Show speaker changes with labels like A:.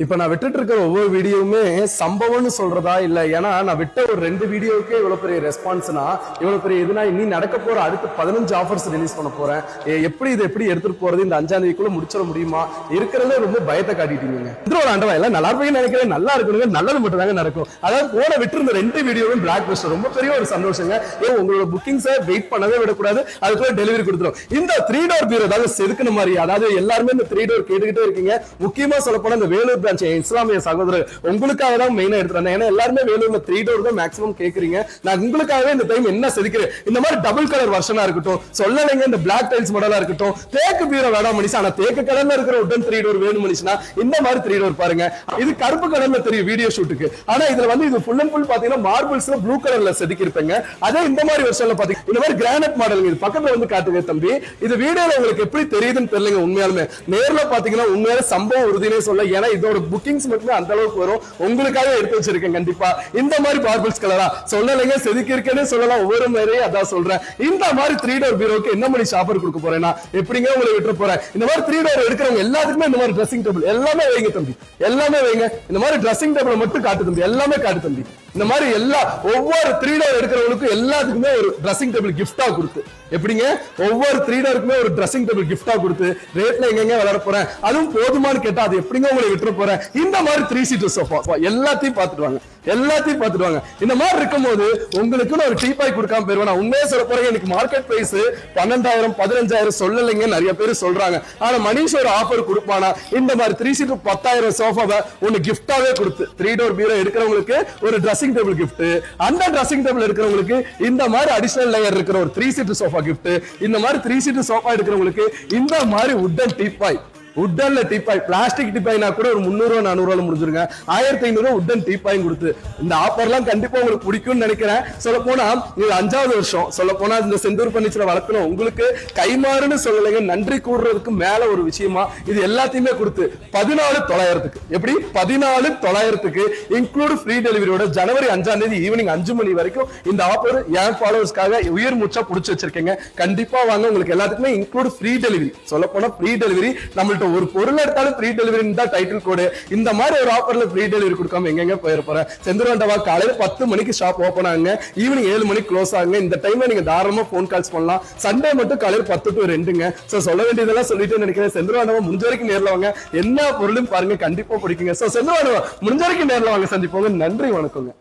A: இப்ப நான் விட்டுட்டு இருக்கிற ஒவ்வொரு வீடியோவுமே சம்பவம்னு சொல்றதா இல்ல, ஏன்னா நான் விட்ட ஒரு 2 வீடியோவுக்கே இவ்வளவு பெரிய ரெஸ்பான்ஸ்னா இவ்வளவு பெரிய இதுனா இனி நடக்க போற அடுத்து 15 ஆஃபர்ஸ் ரிலீஸ் பண்ண போறேன். எப்படி எடுத்துட்டு போறது, இந்த 5ஆம் தேதிக்குள்ள முடிச்சிட முடியுமா? இருக்கிறதே ரொம்ப பயத்தை காட்டிட்டீங்க. ஒரு ஆண்டவா எல்லாம் நல்லா இருப்பீங்கன்னு நினைக்கிறேன். நல்லா இருக்கணுங்க, நல்லது மட்டும் தாங்க நடக்கும். அதாவது போன விட்டுருந்த 2 வீடியோவும் பிளாக் பஸ்டர், ரொம்ப பெரிய ஒரு சந்தோஷங்க. உங்களோட புக்கிங்ஸை வெயிட் பண்ணவே விடக்கூடாது, அதுக்குள்ள டெலிவரி கொடுத்துரும். இந்த 3 டோர் பீரோ ஏதாவது செதுக்குன மாதிரி, அதாவது எல்லாருமே இந்த 3 டோர் கேட்டுக்கிட்டே இருக்கீங்க. முக்கியமா சொல்ல போனா இந்த வேலூர் பிரான்ச் இஸ்லாமிய சகோதரர் உங்களுக்காக தான் மெயினா எடுத்துறேன். ஏன்னா எல்லாருமே வேலூர்ல 3 டோர் தான் மேக்ஸிமம் கேக்குறீங்க. நான் உங்களுக்காகவே இந்த டைம் என்ன செதுக்கிறேன், இந்த மாதிரி டபுள் கலர் வெர்ஷனா இருக்கட்டும், சொல்லலைங்க இந்த பிளாக் டைல்ஸ் மாடலா இருக்கட்டும், தேக்கு பீரோ வேணாம் மனுஷன், ஆனா தேக்கு கலர்ல இருக்கிற உடன் 3 டோர் வேணும் மனுஷனா இந்த மாதிரி 3 டோர் பாருங்க. இது கருப்பு கலர்ல தெரியும் வீடியோ ஷூட்டுக்கு, ஆனா இதுல வந்து இது ஃபுல் அண்ட் ஃபுல் பாத்தீங்கன்னா மார்பிள்ஸ்ல ப்ளூ கலர்ல செதுக்கி இருப்பீங்க. அதே இந்த மாதிரி வெர்ஷன்ல பாத்தீங்கன்னா இந்த மாதிரி கிரானைட் மாடல். இது பக்கத்துல வந்து காட்டுங்க தம்பி. இது வீடியோல உங்களுக்கு எப்படி தெரியுதுன்னு தெரியலங்க. உண்மையாலுமே நேர்ல பாத்தீங்கன்னா உண்மையான சம்பவம் உறுதினே சொல்ல, ஏன்னா இதோட புக்கிங்ஸ் மட்டுமே அந்த அளவுக்கு வரும். உங்களுக்காக எடுத்து வச்சிருக்கேன். கண்டிப்பா இந்த மாதிரி மார்பிள்ஸ் கலரா சொல்லலைங்க, செதுக்கி இருக்கேன்னு சொல்லலாம். ஒவ்வொரு முறையும் அதான் சொல்றேன். இந்த மாதிரி 3 டோர் பீரோக்கு என்ன மணி ஷாப்பர் கொடுக்க போறேன்னா எப்படிங்க உங்களை விட்டு போறேன். இந்த மாதிரி 3 டோர் எடுக்கிறவங்க எல்லாத்துக்குமே இந்த மாதிரி ட்ரெஸ்ஸிங் டேபிள் எல்லாமே வைங்க தம்பி, எல்லாமே வைங்க. இந்த மாதிரி ட்ரெஸ்ஸிங் டேபிள் மட்டும் காட்டு தம்பி, எல்லாமே காட்டு தம்பி. இந்த மாதிரி எல்லா ஒவ்வொரு 3 டோர் எடுக்கிறவங்களுக்கும் எல்லாத்துக்குமே ஒரு ட்ரெஸ்ஸிங் டேபிள் கிஃப்டா கொடுத்து, எப்படிங்க ஒவ்வொரு 3 டோருக்குமே ஒரு ட்ரெஸ்ஸிங் டேபிள் கிஃப்டா கொடுத்து ரேட்ல எங்கெங்க விளையாட போறேன், அதுவும் போதுமானு கேட்டா அது எப்படிங்க உங்களை விட்டு போறேன். இந்த மாதிரி 3 சீட்டர் சோஃபா எல்லாத்தையும் பார்த்துட்டு வாங்க, எல்லாத்தையும் பார்த்துட்டு வாங்க. இந்த மாதிரி இருக்கும்போது உங்களுக்கு ஒரு டீபாய் கொடுக்காம போயிருவேன். நான் உண்மையை சொல்ல போறேன், எனக்கு மார்க்கெட் பிரைஸ் 12,000 15,000 சொல்லலைங்க நிறைய பேர் சொல்றாங்க. ஆனா மனிஷ் ஒரு ஆஃபர் கொடுப்பானா இந்த மாதிரி 3 சீட்டர் 10,000 சோஃபாவை ஒன்னு கிஃப்டாவே கொடுத்து 3 டோர் பீரோ எடுக்கிறவங்களுக்கு ஒரு ட்ரெஸ்ஸிங் டேபிள் கிஃப்ட், அந்த ட்ரெஸ்ஸிங் டேபிள் எடுக்கிறவங்களுக்கு இந்த மாதிரி அடிஷனல் லேயர் இருக்கிற ஒரு 3 சீட்டர் சோஃபா கிஃப்ட், இந்த மாதிரி 3 சீட்டர் சோஃபா எடுக்கிறவங்களுக்கு இந்த மாதிரி உட்டன் டீபாய், உட்டன்ல டீப்பாய், பிளாஸ்டிக் டீப்பாய்னா கூட ஒரு 300 400 முடிஞ்சிருங்க. 1500 உட்டன் டீப்பாயும் கொடுத்து இந்த ஆஃபர்லாம் கண்டிப்பா உங்களுக்கு பிடிக்கும்னு நினைக்கிறேன். சொல்ல போனா இது 5வது வருஷம். சொல்ல போனா இந்த செந்தூர் பர்னிச்சரை வளர்க்கணும் உங்களுக்கு கைமாறுன்னு சொல்லலைங்க, நன்றி கூடுறதுக்கு மேல ஒரு விஷயமா இது எல்லாத்தையுமே கொடுத்து 14,900க்கு, எப்படி 14,900க்கு இன்க்ளூட் ஃப்ரீ டெலிவரியோட ஜனவரி 5ஆம் தேதி ஈவினிங் 5 மணி வரைக்கும் இந்த ஆஃபர் என் ஃபாலோவர்ஸ்க்காக உயிர் மூச்சா புடிச்சு வச்சிருக்கேங்க. கண்டிப்பா வாங்க, உங்களுக்கு எல்லாத்துக்குமே இன்க்ளூட் ஃப்ரீ டெலிவரி. சொல்ல போனா ஃப்ரீ டெலிவரி, நம்மள்ட்ட ஒரு பொருள் எடுத்தாலும் ஃப்ரீ டெலிவரி தான் டைட்டில் கோடு. இந்த மாதிரி ஒரு ஆஃபர்ல ஃப்ரீ டெலிவரி கொடுக்காம எங்கெங்க போயிருப்பேன். செந்தூராண்டவா காலையில 10 மணிக்கு ஷாப் ஓபன் ஆகுங்க, ஈவினிங் 7 மணிக்கு க்ளோஸ் ஆகுங்க. இந்த டைம்ல நீங்க தாராளமா போன் கால்ஸ் பண்ணலாம். சண்டே மட்டும் காலையில 10 to 2ங்க. சொல்ல வேண்டியதெல்லாம் சொல்லிட்டு நினைக்கிறேன். செந்தூராண்டவா முடிஞ்ச வரைக்கும் நேர்ல வாங்க, என்ன பொருளும் பாருங்க, கண்டிப்பா பிடிக்குங்க. செந்தூராண்டவா முடிஞ்ச வரைக்கும் நேர்ல வாங்க, சந்திப்போங்க. நன்றி, வணக்கங்க.